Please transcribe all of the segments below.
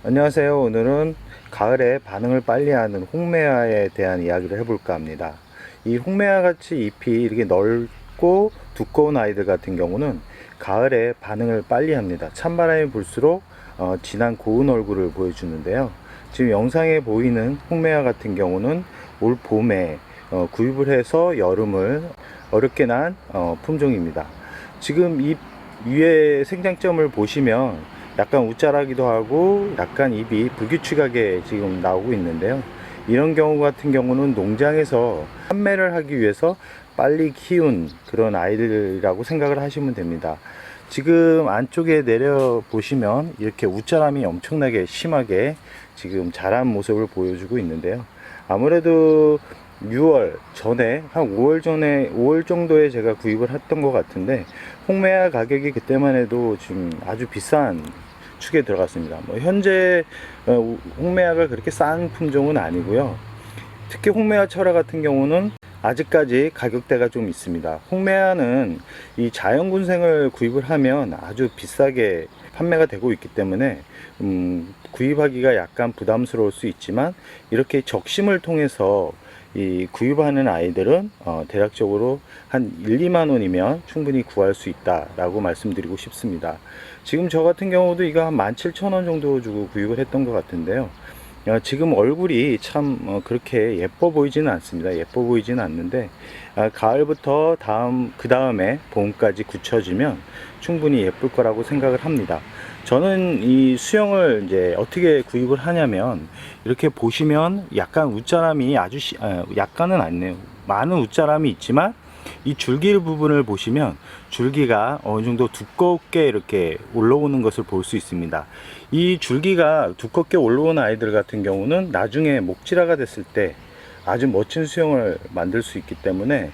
안녕하세요. 오늘은 가을에 반응을 빨리 하는 홍매화에 대한 이야기를 해볼까 합니다. 이 홍매화 같이 잎이 이렇게 넓고 두꺼운 아이들 같은 경우는 가을에 반응을 빨리 합니다. 찬바람이 불수록 진한 고운 얼굴을 보여주는데요. 지금 영상에 보이는 홍매화 같은 경우는 올 봄에 구입을 해서 여름을 어렵게 난 품종입니다. 지금 잎 위에 생장점을 보시면 약간 웃자라기도 하고 약간 잎이 불규칙하게 지금 나오고 있는데요. 이런 경우 같은 경우는 농장에서 판매를 하기 위해서 빨리 키운 그런 아이들이라고 생각을 하시면 됩니다. 지금 안쪽에 내려 보시면 이렇게 웃자람이 엄청나게 심하게 지금 자란 모습을 보여주고 있는데요. 아무래도 6월 전에 한 5월 정도에 제가 구입을 했던 것 같은데 홍매화 가격이 그때만 해도 지금 아주 비싼 축에 들어갔습니다. 현재 홍매화가 그렇게 싼 품종은 아니고요. 특히 홍매화 철화 같은 경우는 아직까지 가격대가 좀 있습니다. 홍매화는 이 자연군생을 구입을 하면 아주 비싸게 판매가 되고 있기 때문에 구입하기가 약간 부담스러울 수 있지만 이렇게 적심을 통해서 이 구입하는 아이들은 대략적으로 한 1, 2만 원이면 충분히 구할 수 있다라고 말씀드리고 싶습니다. 지금 저 같은 경우도 이거 한 17,000원 정도 주고 구입을 했던 것 같은데요. 지금 얼굴이 참 그렇게 예뻐 보이지는 않습니다. 예뻐 보이지는 않는데 가을부터 그 다음에 봄까지 굳혀지면 충분히 예쁠 거라고 생각을 합니다. 저는 이 수영을 이제 어떻게 구입을 하냐면 이렇게 보시면 약간 웃자람이 약간은 아니네요. 많은 웃자람이 있지만 이 줄기 부분을 보시면 줄기가 어느 정도 두껍게 이렇게 올라오는 것을 볼 수 있습니다. 이 줄기가 두껍게 올라온 아이들 같은 경우는 나중에 목질화가 됐을 때 아주 멋진 수영을 만들 수 있기 때문에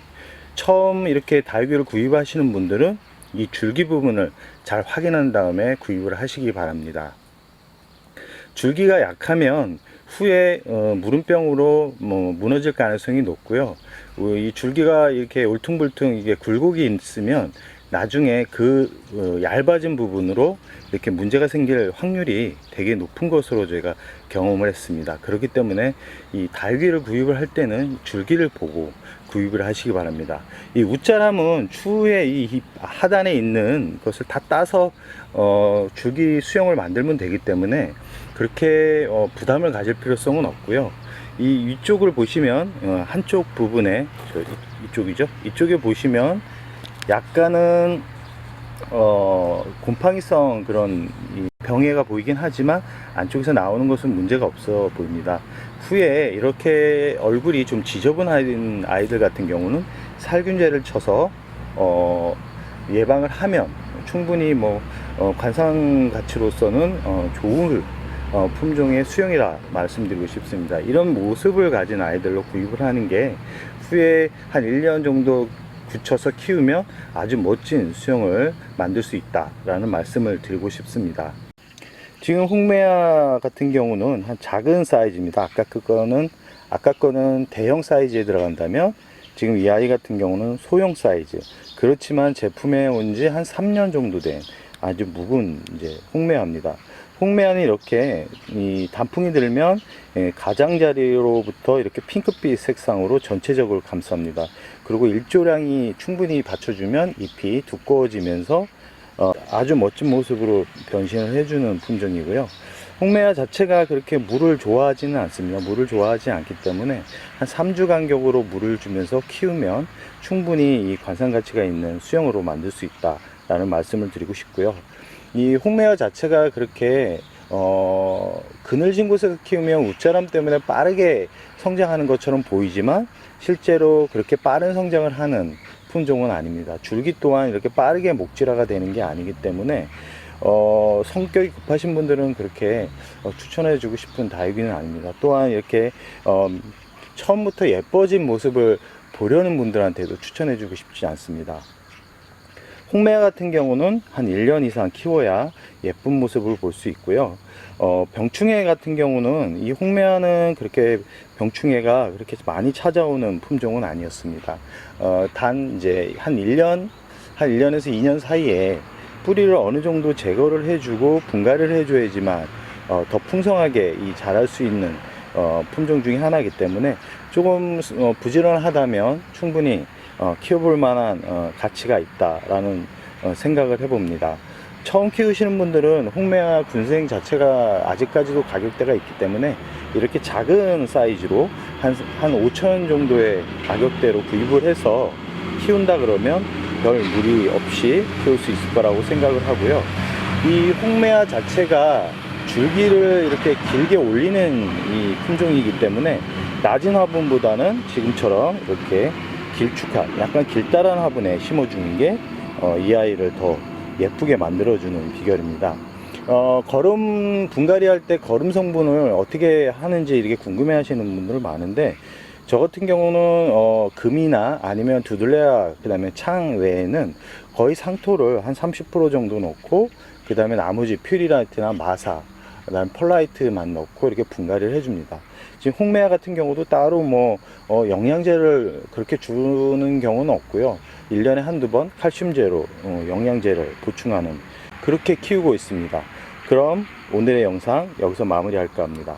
처음 이렇게 다육이를 구입하시는 분들은 이 줄기 부분을 잘 확인한 다음에 구입을 하시기 바랍니다. 줄기가 약하면 후에 무름병으로 무너질 가능성이 높고요. 이 줄기가 이렇게 울퉁불퉁 이게 굴곡이 있으면 나중에 그 얇아진 부분으로 이렇게 문제가 생길 확률이 되게 높은 것으로 제가 경험을 했습니다. 그렇기 때문에 이 다육이를 구입을 할 때는 줄기를 보고 구입을 하시기 바랍니다. 이 웃자람은 추후에 이 하단에 있는 것을 다 따서 줄기 수영을 만들면 되기 때문에 그렇게 부담을 가질 필요성은 없고요. 이 위쪽을 보시면 한쪽 부분에 이쪽이죠. 이쪽에 보시면 약간은 곰팡이성 그런 병해가 보이긴 하지만 안쪽에서 나오는 것은 문제가 없어 보입니다. 후에 이렇게 얼굴이 좀 지저분한 아이들 같은 경우는 살균제를 쳐서 예방을 하면 충분히 관상 가치로서는 좋은 품종의 수영이라 말씀드리고 싶습니다. 이런 모습을 가진 아이들로 구입을 하는 게 후에 한 1년 정도 굳혀서 키우면 아주 멋진 수영을 만들 수 있다라는 말씀을 드리고 싶습니다. 지금 홍매화 같은 경우는 한 작은 사이즈입니다. 아까 거는 대형 사이즈에 들어간다면 지금 이 아이 같은 경우는 소형 사이즈. 그렇지만 제품에 온 지 한 3년 정도 된 아주 묵은 이제 홍매화입니다. 홍매화는 이렇게 이 단풍이 들면 가장자리로부터 이렇게 핑크빛 색상으로 전체적으로 감쌉니다. 그리고 일조량이 충분히 받쳐주면 잎이 두꺼워지면서 아주 멋진 모습으로 변신을 해주는 품종이고요. 홍매화 자체가 그렇게 물을 좋아하지는 않습니다. 물을 좋아하지 않기 때문에 한 3주 간격으로 물을 주면서 키우면 충분히 이 관상 가치가 있는 수영으로 만들 수 있다라는 말씀을 드리고 싶고요. 이 홍매화 자체가 그렇게 그늘진 곳에서 키우면 웃자람 때문에 빠르게 성장하는 것처럼 보이지만 실제로 그렇게 빠른 성장을 하는 품종은 아닙니다. 줄기 또한 이렇게 빠르게 목질화가 되는 게 아니기 때문에 성격이 급하신 분들은 그렇게 추천해 주고 싶은 다육이는 아닙니다. 또한 이렇게 처음부터 예뻐진 모습을 보려는 분들한테도 추천해 주고 싶지 않습니다. 홍매화 같은 경우는 한 1년 이상 키워야 예쁜 모습을 볼 수 있고요. 병충해 같은 경우는 이 홍매화는 그렇게 병충해가 그렇게 많이 찾아오는 품종은 아니었습니다. 단 이제 한 1년에서 2년 사이에 뿌리를 어느 정도 제거를 해주고 분갈이를 해줘야지만 더 풍성하게 자랄 수 있는 품종 중에 하나이기 때문에 조금 부지런하다면 충분히 키워볼 만한 가치가 있다라는 생각을 해봅니다. 처음 키우시는 분들은 홍매화 군생 자체가 아직까지도 가격대가 있기 때문에 이렇게 작은 사이즈로 한 5,000원 정도의 가격대로 구입을 해서 키운다 그러면 별 무리 없이 키울 수 있을 거라고 생각을 하고요. 이 홍매화 자체가 줄기를 이렇게 길게 올리는 이 품종이기 때문에 낮은 화분보다는 지금처럼 이렇게 길쭉한 약간 길다란 화분에 심어주는 게 이 아이를 더 예쁘게 만들어주는 비결입니다. 거름 분갈이 할 때 거름 성분을 어떻게 하는지 이렇게 궁금해 하시는 분들 많은데, 저 같은 경우는 금이나 아니면 두들레아 그 다음에 창 외에는 거의 상토를 한 30% 정도 넣고, 그 다음에 나머지 퓨리라이트나 마사, 그 다음에 펄라이트만 넣고 이렇게 분갈이를 해줍니다. 지금 홍매화 같은 경우도 따로 영양제를 그렇게 주는 경우는 없고요. 1년에 한두 번 칼슘제로 영양제를 보충하는, 그렇게 키우고 있습니다. 그럼 오늘의 영상 여기서 마무리할까 합니다.